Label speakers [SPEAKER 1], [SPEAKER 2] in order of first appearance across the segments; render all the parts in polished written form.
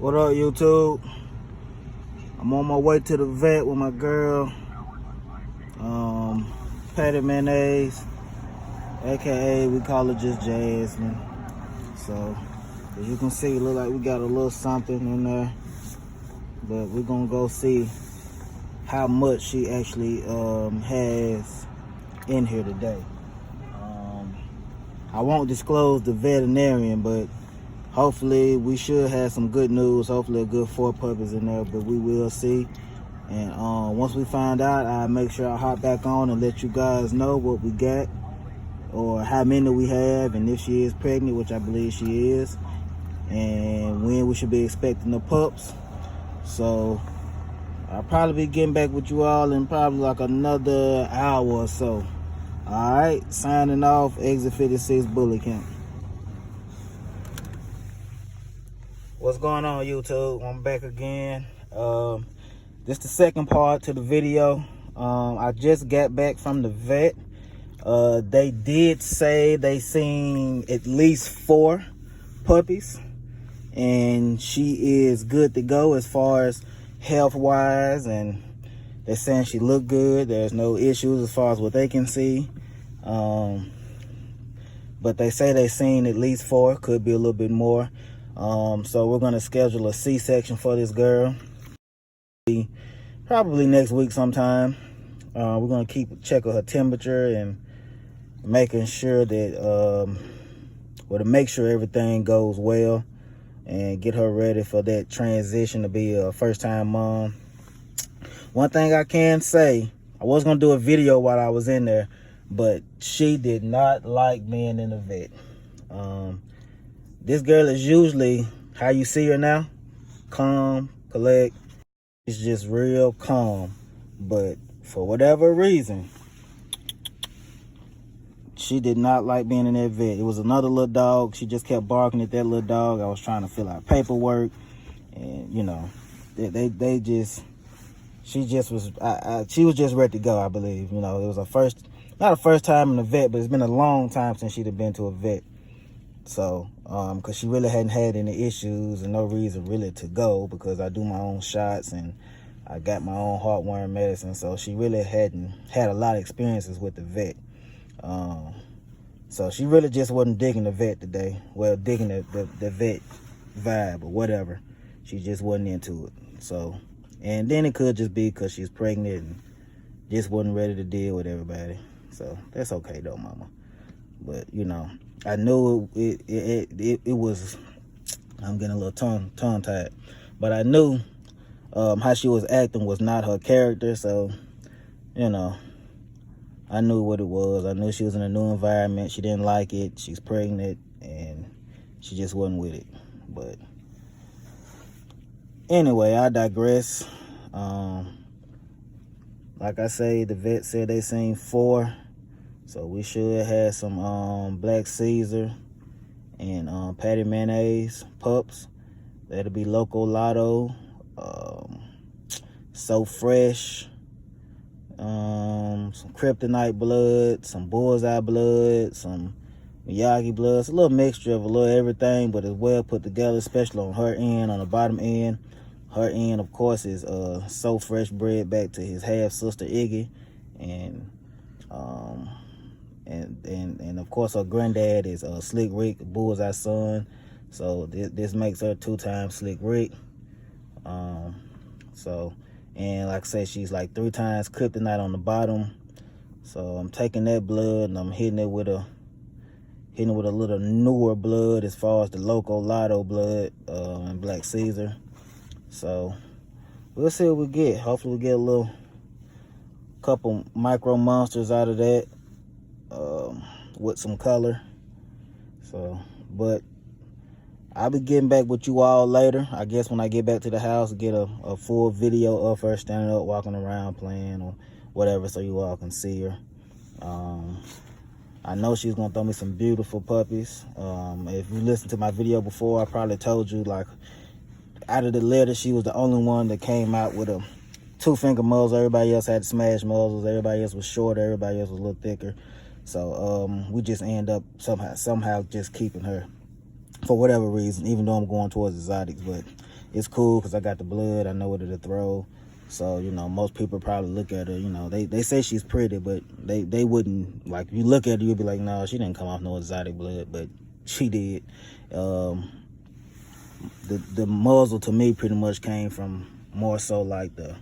[SPEAKER 1] What up, YouTube? I'm on my way to the vet with my girl, Patty Mayonnaise, aka we call her just Jasmine. So, as you can see, look like we got a little something in there, but we're gonna go see how much she actually has in here today. I won't disclose the veterinarian, but hopefully we should have some good news. Hopefully a good 4 puppies in there, but we will see. And once we find out, I'll make sure I hop back on and let you guys know what we got or how many we have, and if she is pregnant, which I believe she is, and when we should be expecting the pups. So I'll probably be getting back with you all in probably like another hour or so. All right, signing off, Exit 56 Bully Camp. What's going on, YouTube? I'm back again. This the second part to the video. I just got back from the vet. They did say they seen at least 4 puppies, and she is good to go as far as health wise, and they're saying she looked good. There's no issues as far as what they can see. But they say they seen at least 4, could be a little bit more. So we're gonna schedule a C-section for this girl probably next week sometime. We're gonna keep checking her temperature and making sure that to make sure everything goes well and get her ready for that transition to be a first-time mom. One thing I can say, I was gonna do a video while I was in there, but she did not like being in the vet. This girl is usually how you see her now, calm, collect. She's just real calm, but for whatever reason, she did not like being in that vet. It was another little dog. She just kept barking at that little dog. I was trying to fill out paperwork, and you know, she was just ready to go, I believe. You know, it was not a first time in the vet, but it's been a long time since she'd have been to a vet. So, because she really hadn't had any issues and no reason really to go, because I do my own shots and I got my own heartworm medicine. So she really hadn't had a lot of experiences with the vet. So she really just wasn't digging the vet today. Well, digging the vet vibe or whatever. She just wasn't into it. So, and then it could just be because she's pregnant and just wasn't ready to deal with everybody. So that's okay though, mama. But you know, I knew it was, I'm getting a little tongue tied, but I knew how she was acting was not her character. So, you know, I knew what it was. I knew she was in a new environment. She didn't like it. She's pregnant and she just wasn't with it. But anyway, I digress. Like I say, the vet said they seen 4. So we should have some Black Caesar and Patty Mayonnaise pups. That'll be Loco Lotto, So Fresh, some Kryptonite blood, some Bullseye blood, some Miyagi blood. It's a little mixture of a little everything, but it's well put together, especially on her end, on the bottom end. Her end, of course, is So Fresh bred back to his half-sister Iggy, and of course her granddad is Slick Rick, Bullseye son. So this makes her 2 times Slick Rick. So, and like I said, she's like 3 times Kryptonite on the bottom. So I'm taking that blood and I'm hitting it with a little newer blood as far as the Loco Lotto blood and Black Caesar. So we'll see what we get. Hopefully we get a couple micro monsters out of that. With some color. So, but I'll be getting back with you all later. I guess when I get back to the house, get a full video of her standing up, walking around, playing or whatever, so you all can see her. I know she's gonna throw me some beautiful puppies. If you listened to my video before, I probably told you, like, out of the litter, she was the only one that came out with a 2-finger muzzle. Everybody else had smash muzzles. Everybody else was shorter. Everybody else was a little thicker. So we just end up somehow just keeping her for whatever reason, even though I'm going towards exotics. But it's cool because I got the blood. I know what to throw. So, you know, most people probably look at her, you know, they say she's pretty, but they wouldn't, like, if you look at her, you'd be like, no, she didn't come off no exotic blood, but she did. The muzzle to me pretty much came from more so like the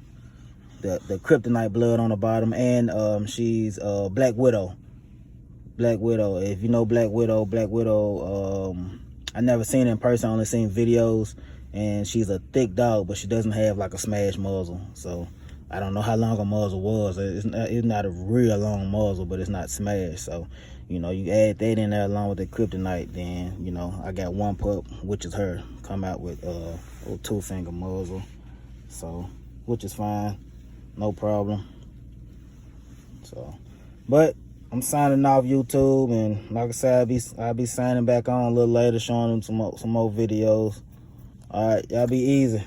[SPEAKER 1] kryptonite blood on the bottom, and she's Black Widow. Black Widow. If you know Black Widow, I never seen her in person, I only seen videos, and she's a thick dog, but she doesn't have like a smash muzzle. So I don't know how long a muzzle was. It's not a real long muzzle, but it's not smashed. So, you know, you add that in there along with the kryptonite, then, you know, I got one pup, which is her, come out with a 2-finger muzzle. So, which is fine, no problem. So, but I'm signing off YouTube, and like I said, I'll be signing back on a little later, showing them some more videos. All right, y'all be easy.